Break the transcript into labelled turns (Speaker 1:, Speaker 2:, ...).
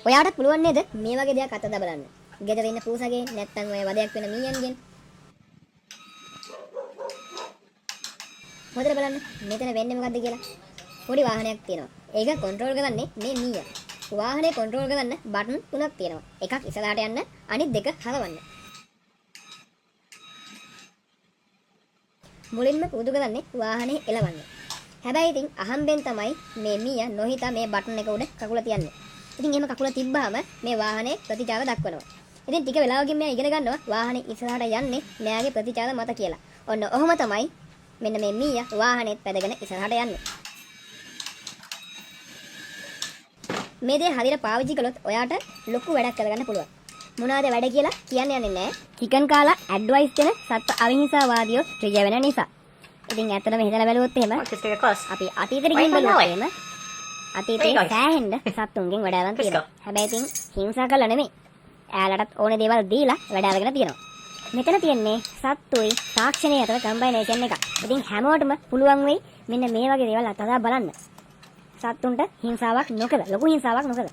Speaker 1: ඔයාට පුළුවන් නේද මේ වගේ දෙයක් අතදා බලන්න? ගෙදර ඉන්න පූසගේ නැත්තම් ඔය වදයක් වෙන මීයන්ගෙන්. හොඳට බලන්න මෙතන වෙන්නේ මොකද්ද කියලා. පොඩි වාහනයක් තියෙනවා. ඒක කන්ට්‍රෝල් කරන්නේ මේ මීයා. වාහනේ කන්ට්‍රෝල් කරන්න බටන් තුනක් තියෙනවා. එකක් ඉස්සරහට යන්න, අනිත් දෙක හරවන්න. මුලින්ම පුරුදු කරන්නේ වාහනේ එලවන්න. හැබැයි ඉතින් අහම්බෙන් තමයි මේ මීයා නොහිතා මේ බටන් එක උඩ කකුල තියන්නේ. ඉතින් එහෙම කකුල තිබ්බාම මේ වාහනේ ප්‍රතිචාර දක්වනවා. ඉතින් ටික වෙලාවකින් මෙයා ඉගෙන ගන්නවා වාහනේ ඉස්සරහට යන්නේ මෙයාගේ ප්‍රතිචාර මත කියලා. ඔන්න ඔහොම තමයි මෙන්න මේ මීයා වාහනේත් පැදගෙන ඉස්සරහට යන්නේ. මේ දේ හරියට පාවිච්චි කළොත් ඔයාට ලොකු වැඩක් කරගන්න පුළුවන්. මොනවාද වැඩ කියලා කියන්න යන්නේ නැහැ. චිකන් කාලා ඇඩ්වයිස් දෙන සත්ත්ව අවිහිංසාවාදියෝ ත්‍රිජ වෙන නිසා. ඉතින් ඇත්තටම හිතලා බැලුවොත් එහෙම අපි අතීතෙට ගිහින් බැලුවොත් එහෙම අතීතේ සෑහෙන්න සත්තුන්ගෙන් වැඩ අරන් තියෙනවා. හැබැයි ඉතින් හිංසා කළා නෙමෙයි. ඈලටත් ඕනේ දේවල් දීලා වැඩ අරගෙන තියෙනවා. මෙතන තියන්නේ සත්තුයි තාක්ෂණය අතර කම්බයිනේෂන් එකක්. ඉතින් හැමෝටම පුළුවන් වෙයි මෙන්න මේ වගේ දේවල් අතදා බලන්න. සත්තුන්ට හිංසාවක් නොකර, ලොකු හිංසාවක් නොකර.